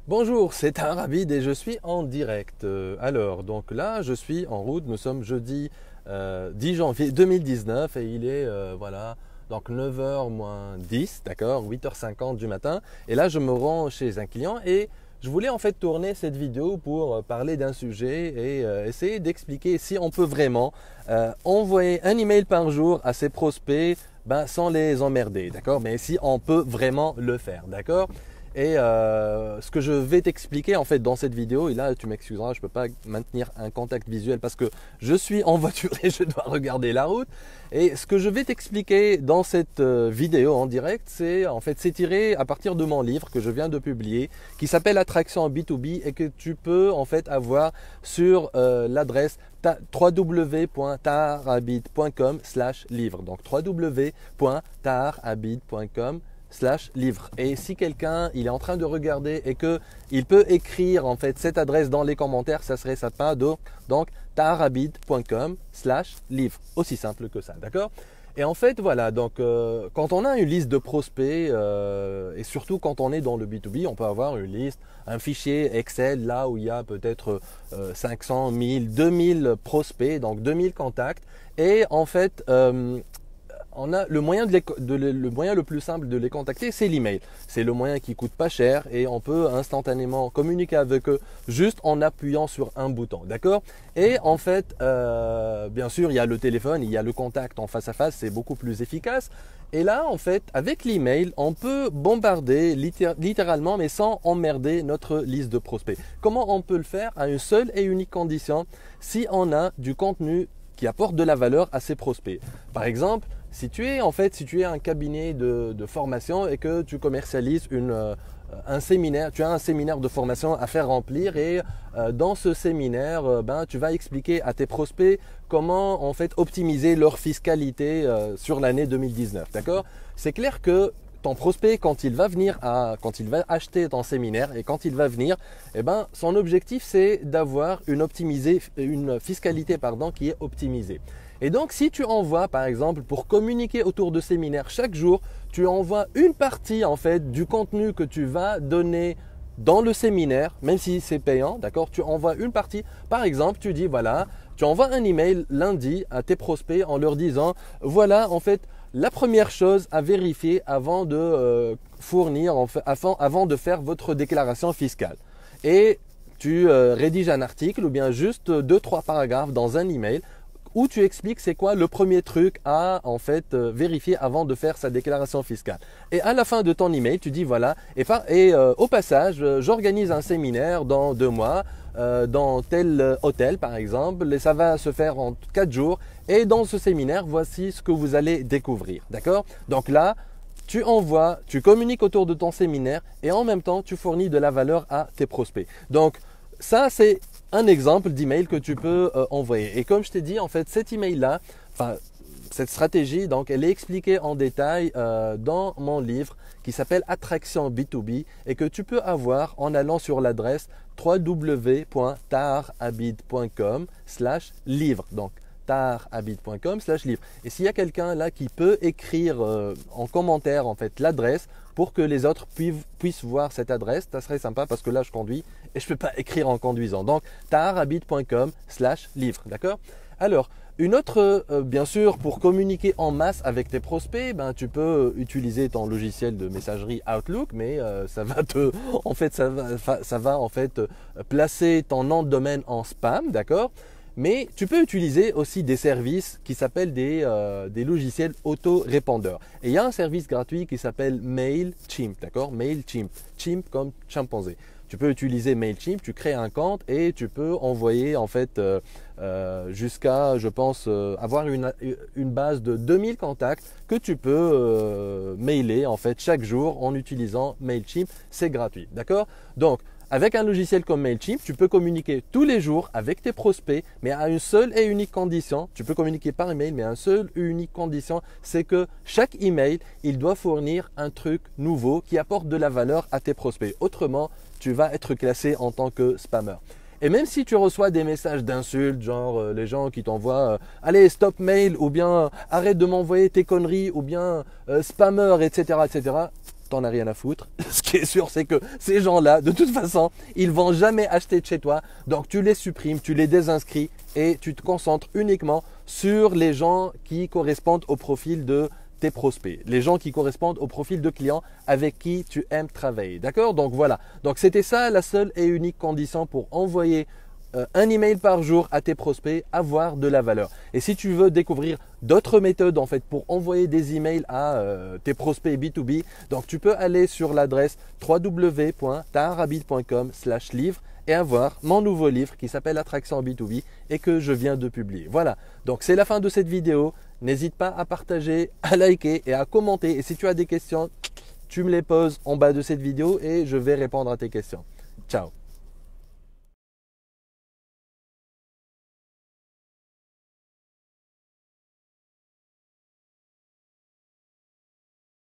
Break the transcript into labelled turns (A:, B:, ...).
A: Bonjour, c'est Arabid et je suis en direct. Alors, donc là, je suis en route. Nous sommes jeudi 10 janvier 2019 et il est, voilà, donc 9h moins 10, d'accord, 8h50 du matin. Et là, je me rends chez un client et je voulais en fait tourner cette vidéo pour parler d'un sujet et essayer d'expliquer si on peut vraiment envoyer un email par jour à ses prospects sans les emmerder, d'accord? Mais si on peut vraiment le faire, d'accord? Et ce que je vais t'expliquer en fait dans cette vidéo, et là tu m'excuseras, je ne peux pas maintenir un contact visuel parce que je suis en voiture et je dois regarder la route. Et ce que je vais t'expliquer dans cette vidéo en direct, c'est tiré à partir de mon livre que je viens de publier, qui s'appelle Attraction B2B et que tu peux en fait avoir sur l'adresse www.taharabid.com/livre. Donc www.taharabid.com/livre. Et si quelqu'un il est en train de regarder et que il peut écrire en fait cette adresse dans les commentaires, ça serait sympa. Donc taharabid.com/livre, aussi simple que ça, d'accord? Et en fait voilà, donc quand on a une liste de prospects et surtout quand on est dans le B2B, on peut avoir une liste, un fichier Excel là où il y a peut-être 500, 1000, 2000 prospects, donc 2000 contacts. Et en fait on a le moyen, le moyen le plus simple de les contacter, c'est l'email. C'est le moyen qui coûte pas cher et on peut instantanément communiquer avec eux juste en appuyant sur un bouton, d'accord? Et en fait, bien sûr, il y a le téléphone, il y a le contact en face à face, c'est beaucoup plus efficace. Et là, en fait, avec l'email, on peut bombarder littéralement, mais sans emmerder notre liste de prospects. Comment on peut le faire? À une seule et unique condition, si on a du contenu qui apporte de la valeur à ses prospects. Par exemple, si tu es un cabinet de formation et que tu commercialises un séminaire, tu as un séminaire de formation à faire remplir et dans ce séminaire, tu vas expliquer à tes prospects comment en fait optimiser leur fiscalité sur l'année 2019, d'accord? C'est clair que ton prospect, quand il va acheter ton séminaire et quand il va venir, son objectif c'est d'avoir une fiscalité qui est optimisée. Et donc, si tu envoies, par exemple, pour communiquer autour de séminaire chaque jour, tu envoies une partie en fait du contenu que tu vas donner dans le séminaire, même si c'est payant, d'accord? Tu envoies une partie. Par exemple, tu dis voilà, tu envoies un email lundi à tes prospects en leur disant voilà en fait la première chose à vérifier avant de avant de faire votre déclaration fiscale. Et tu rédiges un article ou bien juste 2-3 paragraphes dans un email où tu expliques c'est quoi le premier truc à en fait vérifier avant de faire sa déclaration fiscale. Et à la fin de ton email, tu dis voilà, au passage, j'organise un séminaire dans 2 mois dans tel hôtel par exemple, et ça va se faire en 4 jours. Et dans ce séminaire, voici ce que vous allez découvrir, d'accord? Donc là, tu envoies, tu communiques autour de ton séminaire et en même temps, tu fournis de la valeur à tes prospects. Donc ça, c'est un exemple d'email que tu peux envoyer. Et comme je t'ai dit, en fait, cet email-là, cette stratégie, donc, elle est expliquée en détail dans mon livre qui s'appelle Attraction B2B et que tu peux avoir en allant sur l'adresse www.taharabid.com/livre. Donc, taharabid.com/livre. Et s'il y a quelqu'un là qui peut écrire en commentaire en fait l'adresse pour que les autres puissent voir cette adresse, ça serait sympa parce que là je conduis et je ne peux pas écrire en conduisant. Donc taharabid.com/livre, d'accord? Alors, une autre, bien sûr, pour communiquer en masse avec tes prospects, tu peux utiliser ton logiciel de messagerie Outlook, mais ça va placer ton nom de domaine en spam, d'accord? Mais tu peux utiliser aussi des services qui s'appellent des logiciels auto-répondeurs. Et il y a un service gratuit qui s'appelle MailChimp, d'accord? MailChimp, chimp comme chimpanzé. Tu peux utiliser MailChimp, tu crées un compte et tu peux envoyer en fait jusqu'à, je pense, avoir une base de 2000 contacts que tu peux mailer en fait chaque jour en utilisant MailChimp. C'est gratuit, d'accord? Donc, avec un logiciel comme MailChimp, tu peux communiquer tous les jours avec tes prospects, mais à une seule et unique condition. Tu peux communiquer par email, mais à une seule et unique condition, c'est que chaque email, il doit fournir un truc nouveau qui apporte de la valeur à tes prospects. Autrement, tu vas être classé en tant que spammer. Et même si tu reçois des messages d'insultes, genre les gens qui t'envoient allez, stop mail, ou bien arrête de m'envoyer tes conneries, ou bien spammer, etc., etc., t'en as rien à foutre. Ce qui est sûr, c'est que ces gens-là, de toute façon, ils vont jamais acheter de chez toi. Donc, tu les supprimes, tu les désinscris et tu te concentres uniquement sur les gens qui correspondent au profil de tes prospects, les gens qui correspondent au profil de clients avec qui tu aimes travailler. D'accord? Donc, voilà. Donc, c'était ça la seule et unique condition pour envoyer un email par jour à tes prospects, avoir de la valeur. Et si tu veux découvrir d'autres méthodes en fait pour envoyer des emails à tes prospects B2B, donc tu peux aller sur l'adresse www.taharabit.com/livre et avoir mon nouveau livre qui s'appelle Attraction B2B et que je viens de publier. Voilà, donc c'est la fin de cette vidéo. N'hésite pas à partager, à liker et à commenter. Et si tu as des questions, tu me les poses en bas de cette vidéo et je vais répondre à tes questions. Ciao.